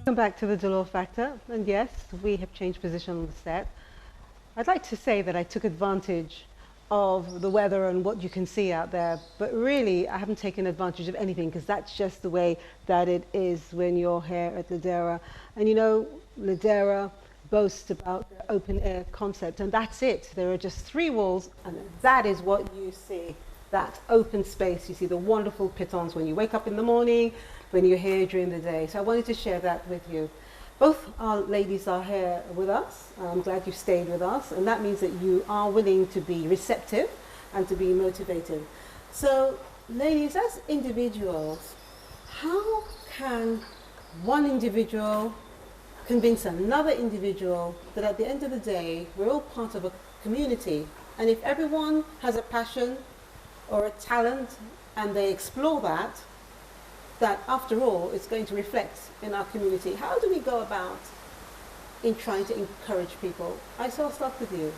Welcome back to the Dolor Factor, and yes, we have changed position on the set. I'd like to say that I took advantage of the weather and what you can see out there, but really I haven't taken advantage of anything because that's just the way that it is when you're here at Ladera. And you know, Ladera boasts about the open air concept, and that's it. There are just three walls, and that is what you see. That open space. You see the wonderful pitons when you wake up in the morning, when you're here during the day. So I wanted to share that with you. Both our ladies are here with us. I'm glad you stayed with us, and that means that you are willing to be receptive and to be motivated. So, ladies, as individuals, how can one individual convince another individual that at the end of the day, we're all part of a community, and if everyone has a passion or a talent and they explore that, that after all it's going to reflect in our community. How do we go about in trying to encourage people? I'll start with you.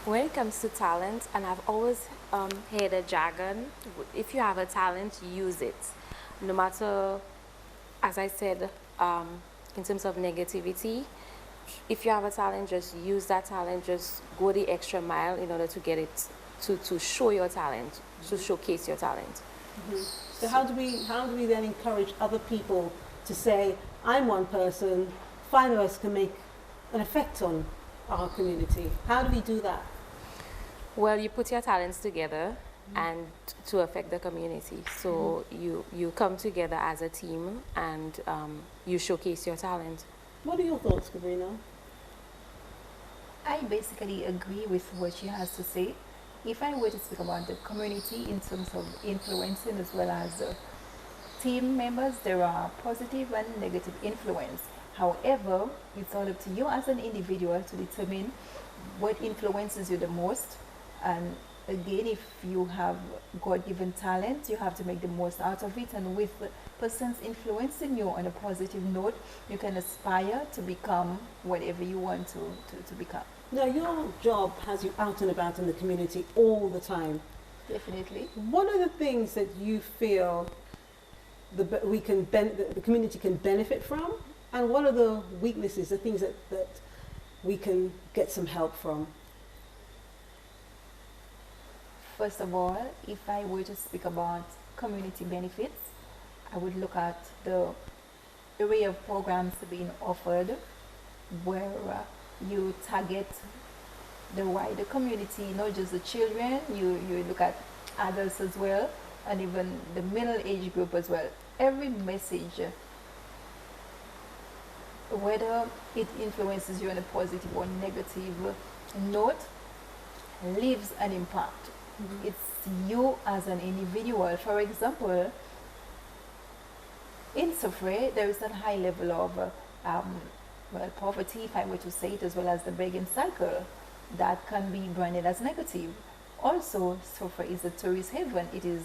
When it comes to talent, and I've always heard a jargon, if you have a talent, use it. No matter, as I said, in terms of negativity, if you have a talent, just use that talent, just go the extra mile in order to get it, to show your talent, to showcase your talent. Mm-hmm. So how do we then encourage other people to say, I'm one person, 5 of us can make an effect on our community? How do we do that? Well, you put your talents together and to affect the community. So you come together as a team and you showcase your talent. What are your thoughts, Cabrina? I basically agree with what she has to say. If I were to speak about the community in terms of influencing as well as team members, there are positive and negative influence. However, it's all up to you as an individual to determine what influences you the most. And again, if you have God-given talent, you have to make the most out of it. And with persons influencing you on a positive note, you can aspire to become whatever you want to become. Now, your job has you out and about in the community all the time. Definitely. What are the things that you feel the community can benefit from? And what are the weaknesses, the things that we can get some help from? First of all, if I were to speak about community benefits, I would look at the array of programs being offered where you target the wider community, not just the children, you look at adults as well, and even the middle age group as well. Every message, whether it influences you on a positive or negative note, leaves an impact. Mm-hmm. It's you as an individual. For example, in Sofre, there is that high level of poverty, if I were to say it, as well as the begging cycle that can be branded as negative. Also, Sofre is a tourist haven. It is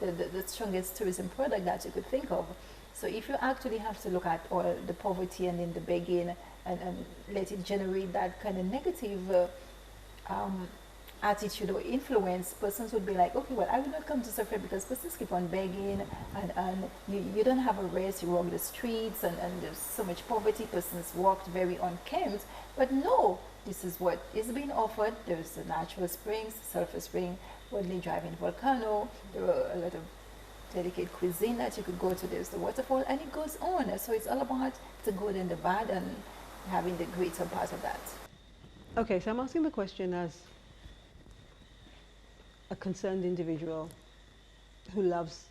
the strongest tourism product that you could think of. So if you actually have to look at all the poverty and then the begging and let it generate that kind of negative attitude or influence, persons would be like, okay, well, I will not come to Sofre because persons keep on begging and you don't have a rest, you walk the streets and there's so much poverty, persons walked very unkempt. But no, this is what is being offered. There's the natural springs, sulfur spring, Woodley Driving Volcano, there are a lot of dedicated cuisine that you could go to, there's the waterfall, and it goes on. So it's all about the good and the bad and having the greater part of that. Okay, so I'm asking the question as a concerned individual who loves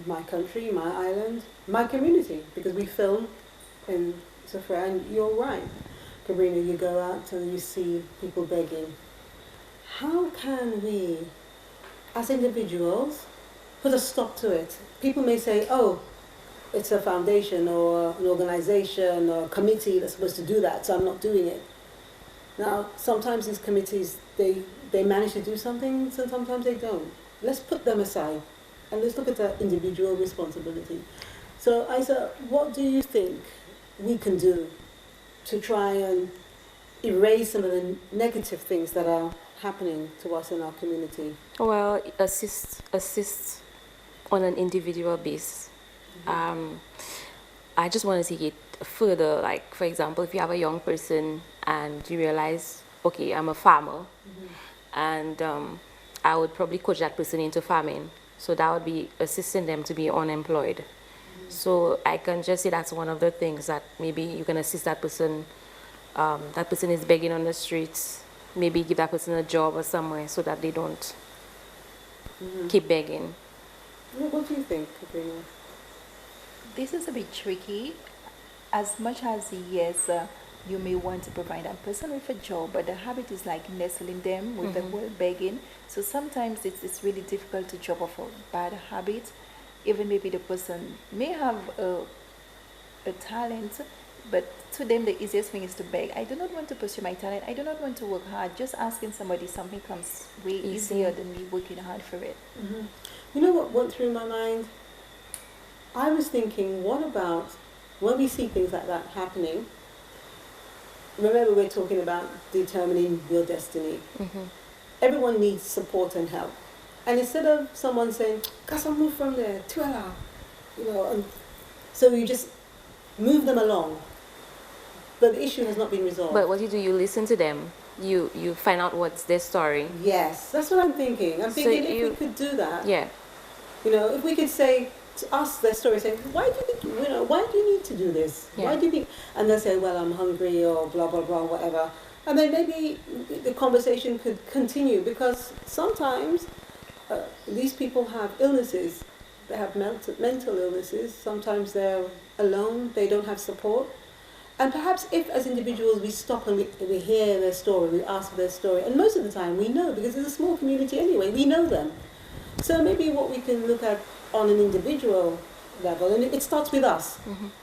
my country, my island, my community, because we film in Sofra, and you're right, Cabrina, you go out and you see people begging. How can we, as individuals, put a stop to it? People may say, oh, it's a foundation or an organization or a committee that's supposed to do that, so I'm not doing it. Now, sometimes these committees, they manage to do something, so sometimes they don't. Let's put them aside and let's look at the individual responsibility. So, Isa, what do you think we can do to try and erase some of the negative things that are happening to us in our community? Well, assist on an individual basis. I just want to take it further. Like, for example, if you have a young person and you realize, okay, I'm a farmer, and I would probably coach that person into farming. So that would be assisting them to be unemployed. So I can just say that's one of the things that maybe you can assist that person. That person is begging on the streets. Maybe give that person a job or somewhere so that they don't keep begging. What do you think, Cabrina? This is a bit tricky. As much as yes, you may want to provide that person with a job, but the habit is like nestling them with the whole begging. So sometimes it's really difficult to drop off a bad habit. Even maybe the person may have a talent, but to them the easiest thing is to beg. I do not want to pursue my talent. I do not want to work hard. Just asking somebody something comes way easier than me working hard for it. You know what went through my mind? I was thinking, what about when we see things like that happening? Remember, we're talking about determining your destiny. Everyone needs support and help. And instead of someone saying, "Kasa move from there, tuela," and so you just move them along. But the issue has not been resolved. But what you do, you listen to them. You find out what's their story. Yes, that's what I'm thinking. I'm thinking if we could do that. Yeah. If we could say to us their story, say, why do you think, why do you need to do this? Yeah. Why do you think? And they'll say, well, I'm hungry or blah blah blah, whatever. And then maybe the conversation could continue, because sometimes these people have illnesses. They have mental illnesses. Sometimes they're alone. They don't have support. And perhaps if as individuals we stop and we hear their story, we ask their story, and most of the time we know, because it's a small community anyway, we know them. So maybe what we can look at on an individual level, and it starts with us.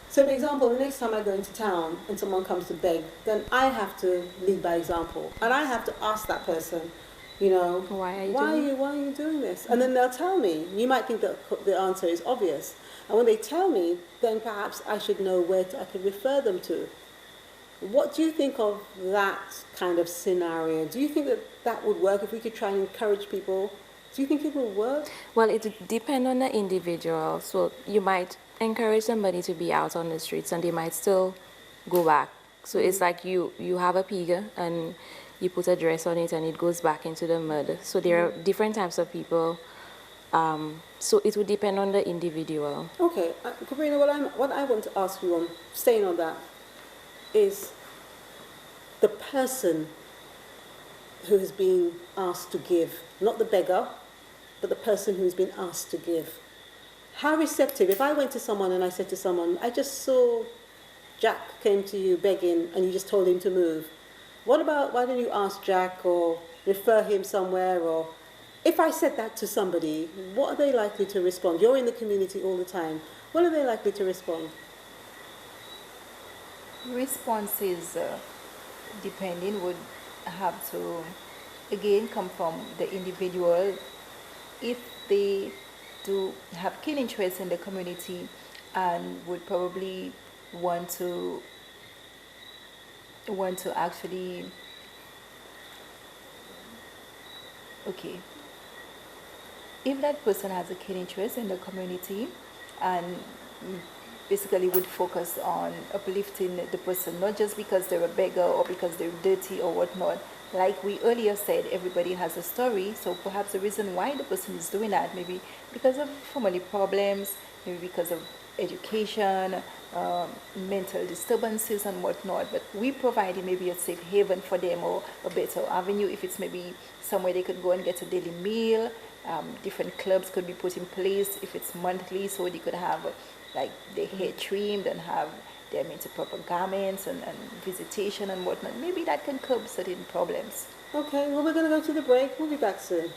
So for example, the next time I go into town and someone comes to beg, then I have to lead by example. And I have to ask that person, why are you doing this? And then they'll tell me. You might think that the answer is obvious. And when they tell me, then perhaps I should know where I could refer them to. What do you think of that kind of scenario? Do you think that would work if we could try and encourage people? Do you think it will work? Well, it would depend on the individual. So you might encourage somebody to be out on the streets and they might still go back. So it's like you have a pig and you put a dress on it and it goes back into the mud. So there are different types of people. So it would depend on the individual. Okay, Cabrina, what I want to ask you on, staying on that, is the person who has been asked to give, not the beggar, but the person who's been asked to give. How receptive, if I went to someone and I said to someone, I just saw Jack came to you begging and you just told him to move. What about, why don't you ask Jack or refer him somewhere? Or if I said that to somebody, what are they likely to respond? You're in the community all the time. What are they likely to respond? Responses, depending, would have to, again, come from the individual. If they do have keen interest in the community and would probably want to actually, okay, if that person has a keen interest in the community and basically would focus on uplifting the person, not just because they're a beggar or because they're dirty or whatnot. Like we earlier said, everybody has a story, so perhaps the reason why the person is doing that, maybe because of family problems, maybe because of education, mental disturbances and whatnot, but we provided maybe a safe haven for them or a better avenue. If it's maybe somewhere they could go and get a daily meal, different clubs could be put in place if it's monthly, so they could have like their hair trimmed and have them into proper garments and visitation and whatnot. Maybe that can curb certain problems. Okay, well, we're going to go to the break. We'll be back soon.